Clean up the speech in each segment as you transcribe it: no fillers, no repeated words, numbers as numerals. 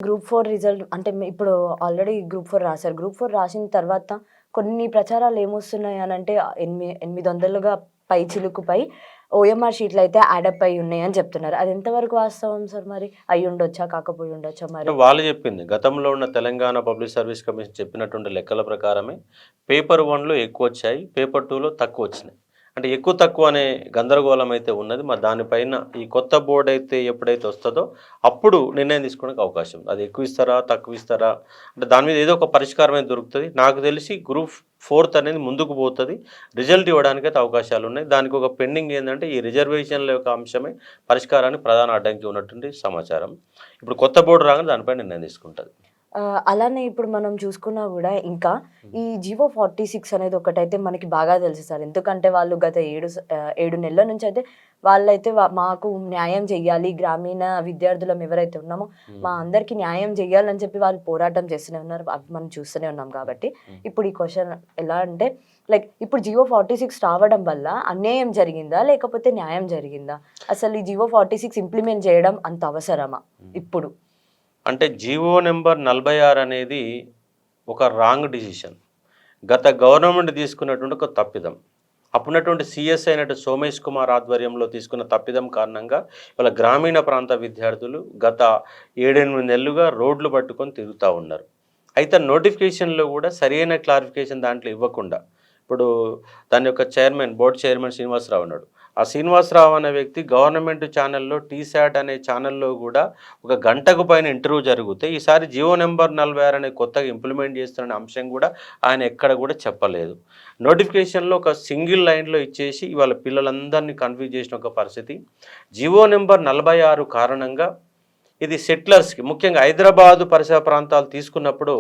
Group 4 result అంటే ఇప్పుడు already group 4 రాసారు. గ్రూప్ 4 రాసిన తర్వాత కొన్ని ప్రచారాలు ఏమొస్తున్నాయి అనంటే 800గా పైచిలుకుపై ఓఎంఆర్ షీట్‌లయితే యాడప్ అయ్యి ఉన్నాయని చెప్తున్నారు. అది ఎంతవరకు వాస్తవం సార్ మరి? అయ్యుండొచ్చా? కాకపోయుండొచ్చా మరి? అంటే వాళ్ళు చెప్పింది. గతంలో ఉన్న తెలంగాణ పబ్లిక్ సర్వీస్ కమిషన్ చెప్పినటువంటి లెక్కల ప్రకారమే పేపర్ 1లో ఎక్కువొచ్చాయి. పేపర్ 2లో తక్కువొచ్చినాయి. అంటే ఎక్కువ తక్కువ అనే గందరగోళం అయితే ఉన్నది. మరి దానిపైన ఈ కొత్త బోర్డ్ అయితే ఎప్పుడైతే వస్తదో అప్పుడు నిర్ణయం తీసుకోవడానికి అవకాశం ఉంది. అది ఎక్కువ ఇస్తారా? తక్కువ ఇస్తారా? అంటే దాని మీద ఏదో ఒక పరిష్కారం అయితే దొరుకుతది. నాకు తెలిసి గ్రూప్ 4 అనేది ముందుకు పోతది. రిజల్ట్ ఇవ్వడానికైతే అవకాశాలున్నాయి. దానికి ఒక పెండింగ్ ఏందంటే ఈ రిజర్వేషన్ల యొక్క అంశమే పరిష్కారానికి ప్రధాన అడ్డంకి ఉన్నటువంటి సమాచారం. ఇప్పుడు కొత్త బోర్డు రాగానే దానిపై నిర్ణయం తీసుకుంటది. అలానే ఇప్పుడు మనం చూసుకున్నా గూడా ఇంకా ఈ జివో 46 అనేది ఒకటైతే మనకి బాగా తెలుసు సార్. ఎందుకంటే వాళ్ళు గత 7 నెలల నుంచయితే వాళ్ళైతే మాకు న్యాయం జెయ్యాలి. గ్రామీణ విద్యార్థులం ఎవరైతే ఉన్నామో మా అందరికీ న్యాయం జెయ్యాలని చెప్పి వాళ్ళు పోరాటం చేస్తూనే ఉన్నారు. అవి మనం చూస్తూనే ఉన్నాం కాబట్టి. ఇప్పుడు ఈ క్వెషన్ ఎలా అంటే ఇప్పుడు జివో 46 రావడం వల్ల అన్యాయం జరిగిందా? లేకపోతే న్యాయం జరిగిందా? అసలు ఈ జివో 46 ఇంప్లిమెంట్ చేయడం అంత అవసరమా ఇప్పుడు? అంటే జీవో నెంబర్ 46 అనేది ఒక రాంగ్ డిసిషన్. గత గవర్నమెంట్ తీసుకున్నటువంటి ఒక తప్పిదం. అప్పుడున్నటువంటి సిఎస్ అయినటువంటి సోమేష్ కుమార్ ఆధ్వర్యంలో తీసుకున్న తప్పిదం కారణంగా వాళ్ళ గ్రామీణ ప్రాంత విద్యార్థులు గత 7-8 నెలలుగా రోడ్లు పట్టుకొని తిరుగుతూ ఉన్నారు. అయితే నోటిఫికేషన్లో కూడా సరైన క్లారిఫికేషన్ దాంట్లో ఇవ్వకుండా ఇప్పుడు దాని యొక్క బోర్డు చైర్మన్ శ్రీనివాసరావు ఉన్నాడు. ఆ శ్రీనివాసరావు అనే వ్యక్తి గవర్నమెంట్ ఛానల్లో టీశాట్ అనే ఛానల్లో కూడా ఒక గంటకు పైన ఇంటర్వ్యూ జరిగితే ఈసారి జియో నెంబర్ 46 అనే కొత్తగా ఇంప్లిమెంట్ చేస్తున్న అంశం కూడా ఆయన ఎక్కడ కూడా చెప్పలేదు. నోటిఫికేషన్లో ఒక సింగిల్ లైన్లో ఇచ్చేసి ఇవాళ పిల్లలందరినీ కన్ఫ్యూజ్ చేసిన ఒక పరిస్థితి. జియో నెంబర్ 46 కారణంగా ఇది సెటిలర్స్కి ముఖ్యంగా హైదరాబాదు పరిసర ప్రాంతాలు తీసుకున్నప్పుడు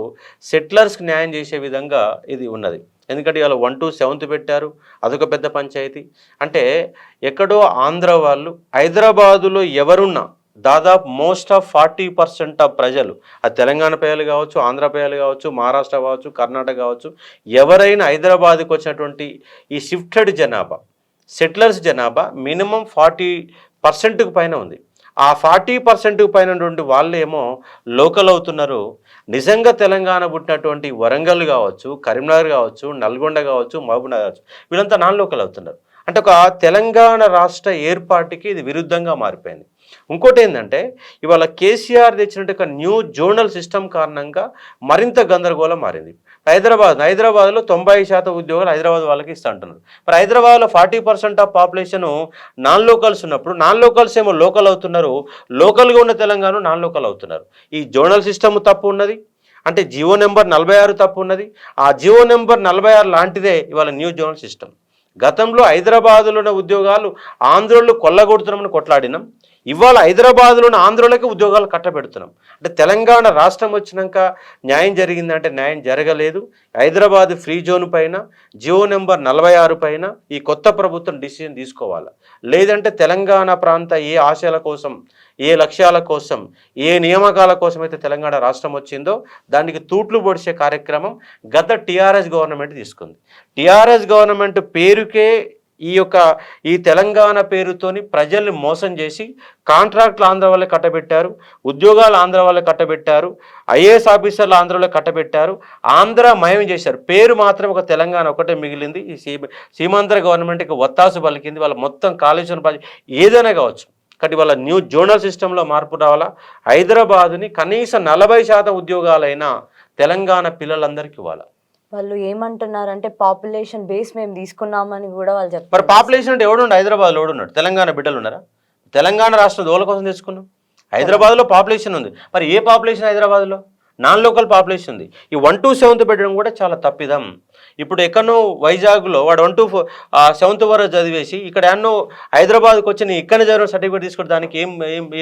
సెటిలర్స్కి న్యాయం చేసే విధంగా ఇది ఉన్నది. ఎందుకంటే ఇవాళ 1 to 7th పెట్టారు. అదొక పెద్ద పంచాయతీ. అంటే ఎక్కడో ఆంధ్ర వాళ్ళు హైదరాబాదులో ఎవరున్నా దాదాపు మోస్ట్ ఆఫ్ 40% ఆఫ్ ప్రజలు అది తెలంగాణ ప్రజలు కావచ్చు, ఆంధ్ర ప్రజలు కావచ్చు, మహారాష్ట్ర కావచ్చు, కర్ణాటక కావచ్చు, ఎవరైనా హైదరాబాద్కి వచ్చినటువంటి ఈ షిఫ్టెడ్ జనాభా సెటిలర్స్ జనాభా మినిమం 40%కు పైన ఉంది. ఆ 40% పైన వాళ్ళేమో లోకల్ అవుతున్నారు. నిజంగా తెలంగాణ పుట్టినటువంటి వరంగల్ కావచ్చు, కరీంనగర్ కావచ్చు, నల్గొండ కావచ్చు, మహబూబ్నగర్ కావచ్చు, వీళ్ళంతా నాన్ లోకల్ అవుతున్నారు. అంటే ఒక తెలంగాణ రాష్ట్ర ఏర్పాటుకి ఇది విరుద్ధంగా మారిపోయింది. ఇంకోటి ఏంటంటే ఇవాళ కేసీఆర్ తెచ్చినట్టు ఒక న్యూ జోనల్ సిస్టమ్ కారణంగా మరింత గందరగోళం మారింది. హైదరాబాద్లో 90% ఉద్యోగాలు హైదరాబాద్ వాళ్ళకి ఇస్తా అంటున్నారు. మరి హైదరాబాద్లో 40% ఆఫ్ పాపులేషన్ నాన్ లోకల్స్ ఉన్నప్పుడు నాన్ లోకల్స్ ఏమో లోకల్ అవుతున్నారు, లోకల్గా ఉన్న తెలంగాణ నాన్ లోకల్ అవుతున్నారు. ఈ జోనల్ సిస్టమ్ తప్పు ఉన్నది. అంటే జియో నెంబర్ 46 తప్పు ఉన్నది. ఆ జియో నెంబర్ 46 లాంటిదే ఇవాళ న్యూ జోనల్ సిస్టమ్. గతంలో హైదరాబాదులో ఉన్న ఉద్యోగాలు ఆంధ్రోళ్ళు కొల్లగొడుతున్నామని కొట్లాడినాం. ఇవాళ హైదరాబాద్లోని ఆంధ్రులకి ఉద్యోగాలు కట్టబెడుతున్నాం. అంటే తెలంగాణ రాష్ట్రం వచ్చినాక న్యాయం జరిగిందంటే న్యాయం జరగలేదు. హైదరాబాద్ ఫ్రీ జోన్ పైన జియో నెంబర్ 46 పైన ఈ కొత్త ప్రభుత్వం డిసిజన్ తీసుకోవాలి. లేదంటే తెలంగాణ ప్రాంత ఏ ఆశయాల కోసం, ఏ లక్ష్యాల కోసం, ఏ నియామకాల కోసం అయితే తెలంగాణ రాష్ట్రం వచ్చిందో దానికి తూట్లు పొడిచే కార్యక్రమం గత టీఆర్ఎస్ గవర్నమెంట్ తీసుకుంది. టీఆర్ఎస్ గవర్నమెంట్ పేరుకే ఈ తెలంగాణ పేరుతోని ప్రజల్ని మోసం చేసి కాంట్రాక్టులు ఆంధ్ర వాళ్ళే కట్టబెట్టారు, ఉద్యోగాలు ఆంధ్ర వాళ్ళే కట్టబెట్టారు, ఐఏఎస్ ఆఫీసర్లు ఆంధ్రలో కట్టబెట్టారు, ఆంధ్ర మయం చేశారు. పేరు మాత్రం ఒక తెలంగాణ ఒకటే మిగిలింది. ఈ సీమాంధ్ర గవర్నమెంట్కి ఒత్తాసు పలికింది. వాళ్ళ మొత్తం కాళేశ్వరం ఏదైనా కావచ్చు. కాబట్టి వాళ్ళ న్యూ జోనల్ సిస్టంలో మార్పు రావాలా. హైదరాబాదుని కనీసం 40% ఉద్యోగాలైనా తెలంగాణ పిల్లలందరికీ ఇవ్వాలి. వాళ్ళు ఏమంటున్నారంటే పాపులేషన్ బేస్ మేము తీసుకున్నామని కూడా వాళ్ళు చెప్తారు. మరి పాపులేషన్ అంటే ఎవడున్నాడు? హైదరాబాద్లో ఎవడున్నాడు? తెలంగాణ బిడ్డలు ఉన్నారా? తెలంగాణ రాష్ట్రం దోల కోసం తెచ్చుకున్నాం. హైదరాబాద్లో పాపులేషన్ ఉంది. మరి ఏ పాపులేషన్ హైదరాబాద్లో? నాన్ లోకల్ పాపులేషన్ ఉంది. ఈ 1 to 7th పెట్టడం కూడా చాలా తప్పిదం. ఇప్పుడు ఎక్కడో వైజాగ్లో వాడు 1 to 7th వరకు చదివేసి ఇక్కడ ఎన్నో హైదరాబాద్కి వచ్చి ఇక్కడనే చదివిన సర్టిఫికేట్ తీసుకుంటే దానికి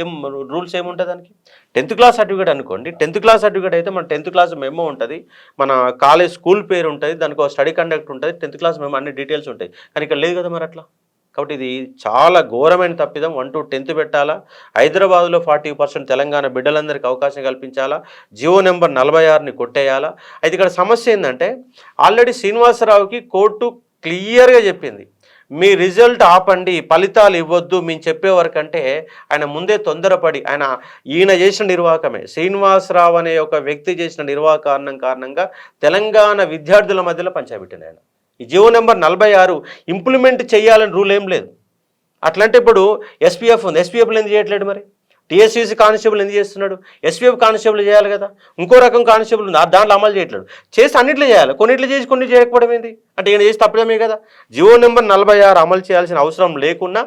ఏం రూల్స్ ఏముంటుంది? దానికి 10th క్లాస్ సర్టిఫికేట్ అనుకోండి. 10th క్లాస్ సర్టిఫికేట్ అయితే మన 10th క్లాస్ మెమో ఉంటుంది, మన కాలేజ్ స్కూల్ పేరు ఉంటుంది, దానికి ఒక స్టడీ కండక్ట్ ఉంటుంది, 10th క్లాస్ మెమో అన్ని డీటెయిల్స్ ఉంటాయి. కానీ ఇక్కడ లేదు కదా మరి అట్లా. కాబట్టి ఇది చాలా ఘోరమైన తప్పిదం. 1 to 10th పెట్టాలా. హైదరాబాద్లో 40% తెలంగాణ బిడ్డలందరికీ అవకాశం కల్పించాలా. జియో నెంబర్ 46ని కొట్టేయాలా. అయితే ఇక్కడ సమస్య ఏంటంటే ఆల్రెడీ శ్రీనివాసరావుకి కోర్టు క్లియర్గా చెప్పింది, మీ రిజల్ట్ ఆపండి, ఫలితాలు ఇవ్వద్దు మేము చెప్పే వరకంటే ఆయన ముందే తొందరపడి ఈయన చేసిన నిర్వాహకమే, శ్రీనివాసరావు అనే ఒక వ్యక్తి చేసిన కారణంగా తెలంగాణ విద్యార్థుల మధ్యలో పంచాబెట్టింది ఆయన. ఈ జీవో నెంబర్ 46 ఇంప్లిమెంట్ చేయాలని రూల్ ఏం లేదు. అట్లంటే ఇప్పుడు ఎస్పీఎఫ్ ఉంది, ఎస్పీఎఫ్లు ఎందుకు చేయట్లేదు? మరి టీఎస్సీసీ కానిస్టేబుల్ ఎందుకు చేస్తున్నాడు? ఎస్పీఎఫ్ కానిస్టేబుల్ చేయాలి కదా. ఇంకో రకం కానిస్టేబుల్ ఉంది, దాంట్లో అమలు చేయట్లేదు. చేసి అన్నింటిలో చేయాలి, కొన్నిట్లో చేసి కొన్ని చేయకపోవడం ఏంది అంటే ఈయన చేసి తప్పడమే కదా. జీవో నెంబర్ 46 అమలు చేయాల్సిన అవసరం లేకున్నా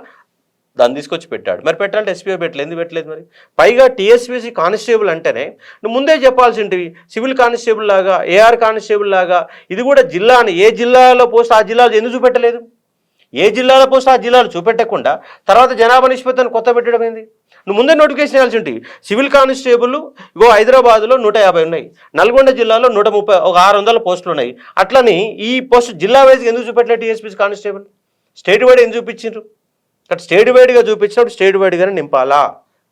దాన్ని తీసుకొచ్చి పెట్టాడు. మరి పెట్టాలంటే ఎస్పీఎఫ్ పెట్టలేదు, ఎందుకు పెట్టలేదు? మరి పైగా టీఎస్పీసీ కానిస్టేబుల్ అంటేనే నువ్వు ముందే చెప్పాల్సింటివి. సివిల్ కానిస్టేబుల్ లాగా, ఏఆర్ కానిస్టేబుల్ లాగా ఇది కూడా జిల్లాని, ఏ జిల్లాలో పోస్ట్ ఆ జిల్లాలో ఎందుకు చూపెట్టలేదు? ఏ జిల్లాలో పోస్ట్ ఆ జిల్లాలు చూపెట్టకుండా తర్వాత జనాభా నిష్పత్తిని కొత్త పెట్టడం ఏంది? నువ్వు ముందే నోటిఫికేషన్ ఇవ్వాల్సి ఉంటుంది. సివిల్ కానిస్టేబుల్ ఇగో హైదరాబాద్లో 150 ఉన్నాయి, నల్గొండ జిల్లాలో 130, ఒక 600 పోస్టులు ఉన్నాయి. అట్లని ఈ పోస్ట్ జిల్లా వైజ్గా ఎందుకు చూపెట్టలేదు? టీఎస్పీసీ కానిస్టేబుల్ స్టేట్ వైడ్ ఎందుకు చూపించారు? అక్కడ స్టేట్ వైడ్గా చూపించినప్పుడు స్టేట్ వైడ్గానే నింపాలా.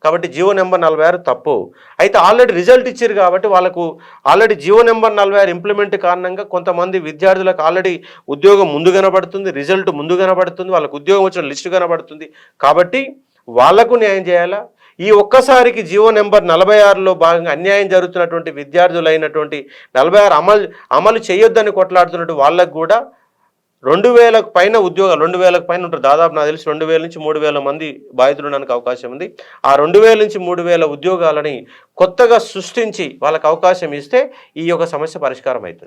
కాబట్టి జీవో నెంబర్ 46 తప్పు. అయితే ఆల్రెడీ రిజల్ట్ ఇచ్చారు కాబట్టి వాళ్ళకు ఆల్రెడీ జీవో నెంబర్ 46 ఇంప్లిమెంట్ కారణంగా కొంతమంది విద్యార్థులకు ఆల్రెడీ ఉద్యోగం ముందు కనబడుతుంది, రిజల్ట్ ముందు కనబడుతుంది, వాళ్ళకు ఉద్యోగం వచ్చిన లిస్టు కనబడుతుంది. కాబట్టి వాళ్లకు న్యాయం చేయాలా? ఈ ఒక్కసారికి జీవో నెంబర్ 46లో భాగంగా అన్యాయం జరుగుతున్నటువంటి విద్యార్థులైనటువంటి 46 అమలు చేయొద్దని కొట్లాడుతున్నట్టు వాళ్ళకు కూడా 2000కు పైన ఉద్యోగాలు, 2000కు పైన ఉంటారు దాదాపు. నాకు తెలిసి 2000 నుంచి 3000 మంది బాధితులు ఉండడానికి అవకాశం ఉంది. ఆ 2000 నుంచి 3000 ఉద్యోగాలని కొత్తగా సృష్టించి వాళ్ళకి అవకాశం ఇస్తే ఈ యొక్క సమస్య పరిష్కారం అవుతుంది.